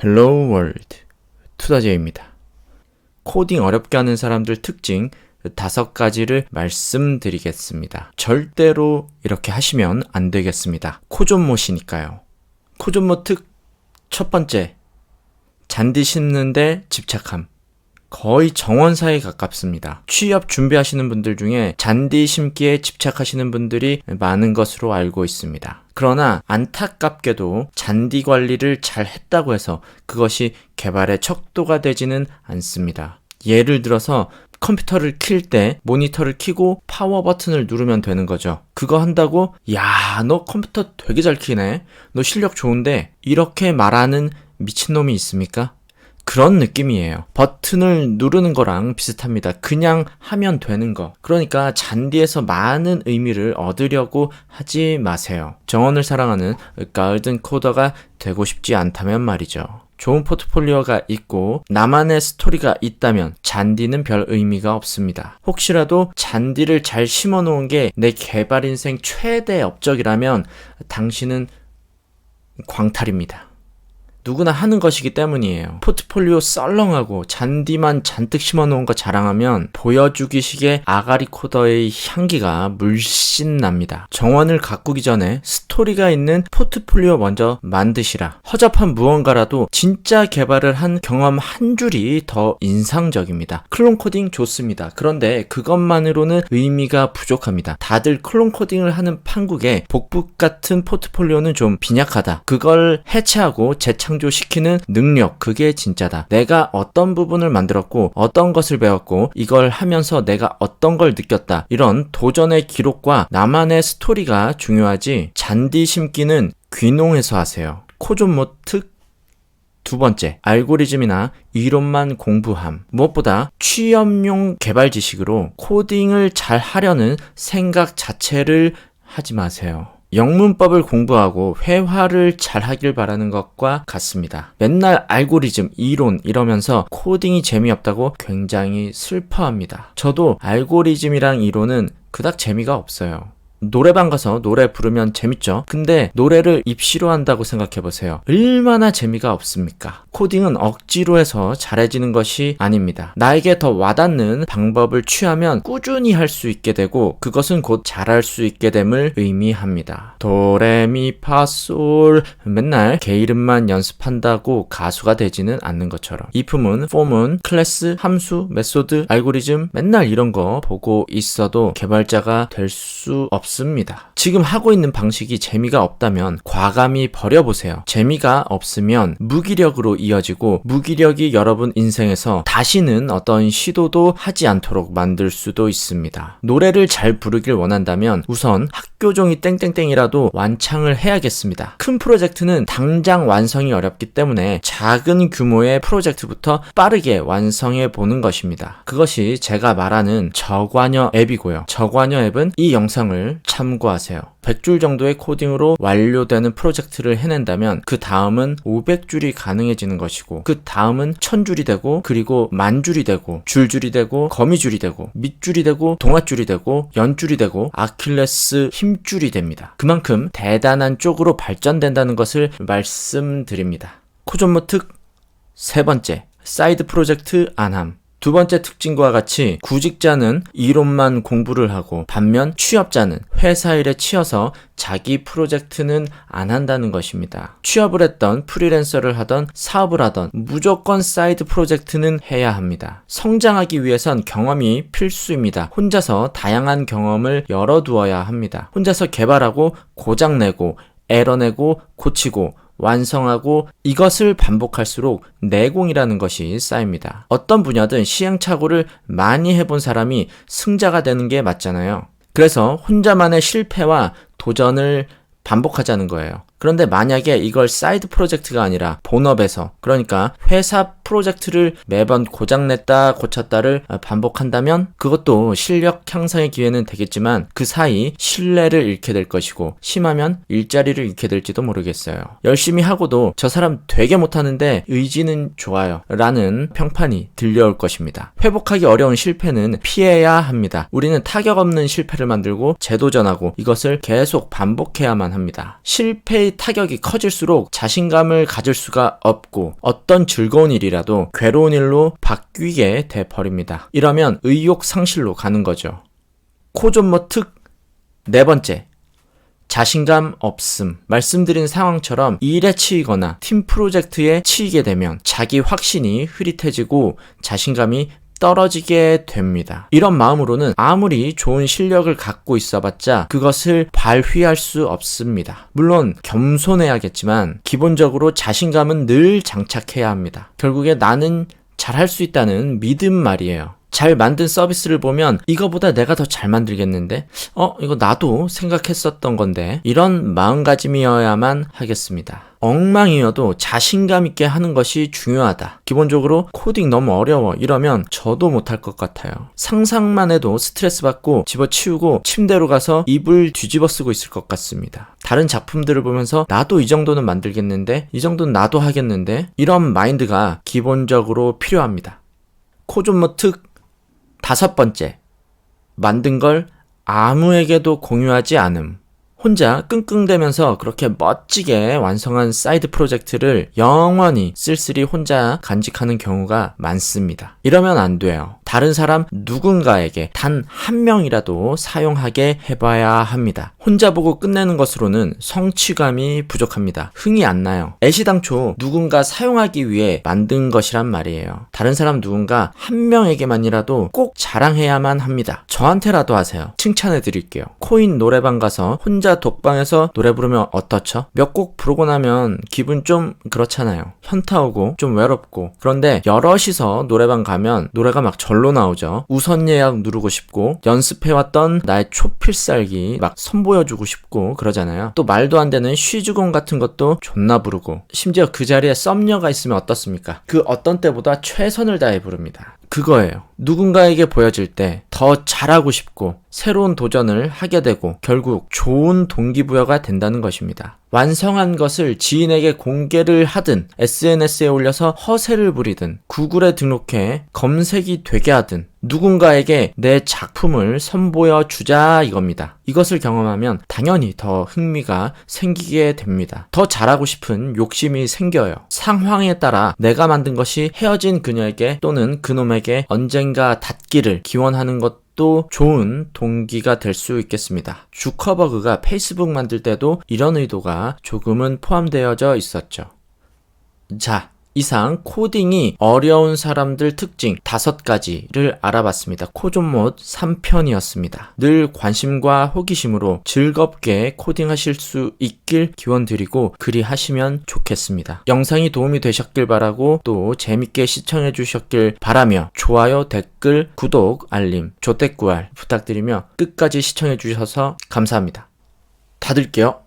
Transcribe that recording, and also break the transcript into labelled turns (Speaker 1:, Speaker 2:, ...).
Speaker 1: Hello World, 투다제이입니다. 코딩 어렵게 하는 사람들 특징 5가지를 말씀드리겠습니다. 절대로 이렇게 하시면 안 되겠습니다. 코존못이니까요. 코존못 첫 번째, 잔디 심는데 집착함. 거의 정원사에 가깝습니다. 취업 준비하시는 분들 중에 잔디 심기에 집착하시는 분들이 많은 것으로 알고 있습니다. 그러나 안타깝게도 잔디 관리를 잘 했다고 해서 그것이 개발의 척도가 되지는 않습니다. 예를 들어서 컴퓨터를 킬 때 모니터를 켜고 파워 버튼을 누르면 되는 거죠. 그거 한다고 야, 너 컴퓨터 되게 잘 키네. 너 실력 좋은데 이렇게 말하는 미친놈이 있습니까? 그런 느낌이에요. 버튼을 누르는 거랑 비슷합니다. 그냥 하면 되는 거. 그러니까 잔디에서 많은 의미를 얻으려고 하지 마세요. 정원을 사랑하는 가을든 코더가 되고 싶지 않다면 말이죠. 좋은 포트폴리오가 있고 나만의 스토리가 있다면 잔디는 별 의미가 없습니다. 혹시라도 잔디를 잘 심어놓은 게 내 개발 인생 최대 업적이라면 당신은 광탈입니다. 누구나 하는 것이기 때문이에요. 포트폴리오 썰렁하고 잔디만 잔뜩 심어놓은 거 자랑하면 보여주기식의 아가리 코더의 향기가 물씬 납니다. 정원을 가꾸기 전에 스토리가 있는 포트폴리오 먼저 만드시라. 허접한 무언가라도 진짜 개발을 한 경험 한 줄이 더 인상적입니다. 클론 코딩 좋습니다. 그런데 그것만으로는 의미가 부족합니다. 다들 클론 코딩을 하는 판국에 복북 같은 포트폴리오는 좀 빈약하다. 그걸 해체하고 재창조시키는 능력, 그게 진짜다. 내가 어떤 부분을 만들었고 어떤 것을 배웠고 이걸 하면서 내가 어떤 걸 느꼈다. 이런 도전의 기록과 나만의 스토리가 중요하지 잔디 심기는 귀농해서 하세요. 코존못 두 번째, 알고리즘이나 이론만 공부함. 무엇보다 취업용 개발 지식으로 코딩을 잘 하려는 생각 자체를 하지 마세요. 영문법을 공부하고 회화를 잘 하길 바라는 것과 같습니다. 맨날 알고리즘, 이론 이러면서 코딩이 재미없다고 굉장히 슬퍼합니다. 저도 알고리즘이랑 이론은 그닥 재미가 없어요. 노래방 가서 노래 부르면 재밌죠? 근데 노래를 입시로 한다고 생각해보세요. 얼마나 재미가 없습니까? 코딩은 억지로 해서 잘해지는 것이 아닙니다. 나에게 더 와닿는 방법을 취하면 꾸준히 할 수 있게 되고 그것은 곧 잘할 수 있게 됨을 의미합니다. 도레미파솔 맨날 개 이름만 연습한다고 가수가 되지는 않는 것처럼 이품은, 폼은, 클래스, 함수, 메소드, 알고리즘 맨날 이런 거 보고 있어도 개발자가 될 수 없습니다. 지금 하고 있는 방식이 재미가 없다면 과감히 버려보세요. 재미가 없으면 무기력으로 이어지고 무기력이 여러분 인생에서 다시는 어떤 시도도 하지 않도록 만들 수도 있습니다. 노래를 잘 부르길 원한다면 우선 학교종이 땡땡땡이라도 완창을 해야겠습니다. 큰 프로젝트는 당장 완성이 어렵기 때문에 작은 규모의 프로젝트부터 빠르게 완성해 보는 것입니다. 그것이 제가 말하는 저관여 앱이고요. 저관여 앱은 이 영상을 참고하세요. 100줄 정도의 코딩으로 완료되는 프로젝트를 해낸다면 그 다음은 500줄이 가능해지는 것이고 그 다음은 1000줄이 되고 그리고 10,000줄이 되고 줄줄이 되고 거미줄이 되고 밑줄이 되고 동아줄이 되고 연줄이 되고 아킬레스 힘줄이 됩니다. 그만큼 대단한 쪽으로 발전된다는 것을 말씀드립니다. 코존못 세 번째, 사이드 프로젝트 안함. 두 번째 특징과 같이 구직자는 이론만 공부를 하고 반면 취업자는 회사 일에 치여서 자기 프로젝트는 안 한다는 것입니다. 취업을 했던 프리랜서를 하던 사업을 하던 무조건 사이드 프로젝트는 해야 합니다. 성장하기 위해선 경험이 필수입니다. 혼자서 다양한 경험을 열어두어야 합니다. 혼자서 개발하고 고장내고 에러내고 고치고 완성하고 이것을 반복할수록 내공이라는 것이 쌓입니다. 어떤 분야든 시행착오를 많이 해본 사람이 승자가 되는 게 맞잖아요. 그래서 혼자만의 실패와 도전을 반복하자는 거예요. 그런데 만약에 이걸 사이드 프로젝트가 아니라 본업에서, 그러니까 회사 프로젝트를 매번 고장냈다 고쳤다를 반복한다면 그것도 실력 향상의 기회는 되겠지만 그 사이 신뢰를 잃게 될 것이고 심하면 일자리를 잃게 될지도 모르겠어요. 열심히 하고도 저 사람 되게 못하는데 의지는 좋아요 라는 평판이 들려올 것입니다. 회복하기 어려운 실패는 피해야 합니다. 우리는 타격 없는 실패를 만들고 재도전하고 이것을 계속 반복해야만 합니다. 실패의 심리 타격이 커질수록 자신감을 가질 수가 없고 어떤 즐거운 일이라도 괴로운 일로 바뀌게 돼버립니다. 이러면 의욕 상실로 가는 거죠. 코존모 특 4번째, 자신감 없음. 말씀드린 상황처럼 일에 치이거나 팀 프로젝트에 치이게 되면 자기 확신이 흐릿해지고 자신감이 떨어지게 됩니다. 이런 마음으로는 아무리 좋은 실력을 갖고 있어봤자 그것을 발휘할 수 없습니다. 물론 겸손해야겠지만 기본적으로 자신감은 늘 장착해야 합니다. 결국에 나는 잘할 수 있다는 믿음 말이에요. 잘 만든 서비스를 보면 이거보다 내가 더 잘 만들겠는데? 이거 나도 생각했었던 건데? 이런 마음가짐이어야만 하겠습니다. 엉망이어도 자신감 있게 하는 것이 중요하다. 기본적으로 코딩 너무 어려워 이러면 저도 못할 것 같아요. 상상만 해도 스트레스 받고 집어치우고 침대로 가서 이불 뒤집어 쓰고 있을 것 같습니다. 다른 작품들을 보면서 나도 이 정도는 만들겠는데? 이 정도는 나도 하겠는데? 이런 마인드가 기본적으로 필요합니다. 코존모 특 5번째, 만든 걸 아무에게도 공유하지 않음. 혼자 끙끙대면서 그렇게 멋지게 완성한 사이드 프로젝트를 영원히 쓸쓸히 혼자 간직하는 경우가 많습니다. 이러면 안 돼요. 다른 사람 누군가에게 단 한 명이라도 사용하게 해봐야 합니다. 혼자 보고 끝내는 것으로는 성취감이 부족합니다. 흥이 안 나요. 애시당초 누군가 사용하기 위해 만든 것이란 말이에요. 다른 사람 누군가 한 명에게만이라도 꼭 자랑해야만 합니다. 저한테라도 하세요. 칭찬해 드릴게요. 코인 노래방 가서 혼자 독방에서 노래 부르면 어떻죠? 몇 곡 부르고 나면 기분 좀 그렇잖아요. 현타 오고 좀 외롭고. 그런데 여럿이서 노래방 가면 노래가 막 절로 나오죠. 우선 예약 누르고 싶고 연습해왔던 나의 초필살기 막 선보여주고 싶고 그러잖아요. 또 말도 안 되는 쉬주공 같은 것도 존나 부르고 심지어 그 자리에 썸녀가 있으면 어떻습니까? 그 어떤 때보다 최선을 다해 부릅니다. 그거예요. 누군가에게 보여질 때 더 잘하고 싶고 새로운 도전을 하게 되고 결국 좋은 동기부여가 된다는 것입니다. 완성한 것을 지인에게 공개를 하든 SNS에 올려서 허세를 부리든 구글에 등록해 검색이 되게 하든 누군가에게 내 작품을 선보여 주자 이겁니다. 이것을 경험하면 당연히 더 흥미가 생기게 됩니다. 더 잘하고 싶은 욕심이 생겨요. 상황에 따라 내가 만든 것이 헤어진 그녀에게 또는 그놈에게 언젠가 닿기를 기원하는 것도 좋은 동기가 될 수 있겠습니다. 주커버그가 페이스북 만들 때도 이런 의도가 조금은 포함되어져 있었죠. 자, 이상 코딩이 어려운 사람들 특징 5가지를 알아봤습니다. 코존모 3편이었습니다. 늘 관심과 호기심으로 즐겁게 코딩하실 수 있길 기원드리고 그리하시면 좋겠습니다. 영상이 도움이 되셨길 바라고 또 재밌게 시청해 주셨길 바라며 좋아요, 댓글, 구독, 알림, 조댓구알 부탁드리며 끝까지 시청해 주셔서 감사합니다. 닫을게요.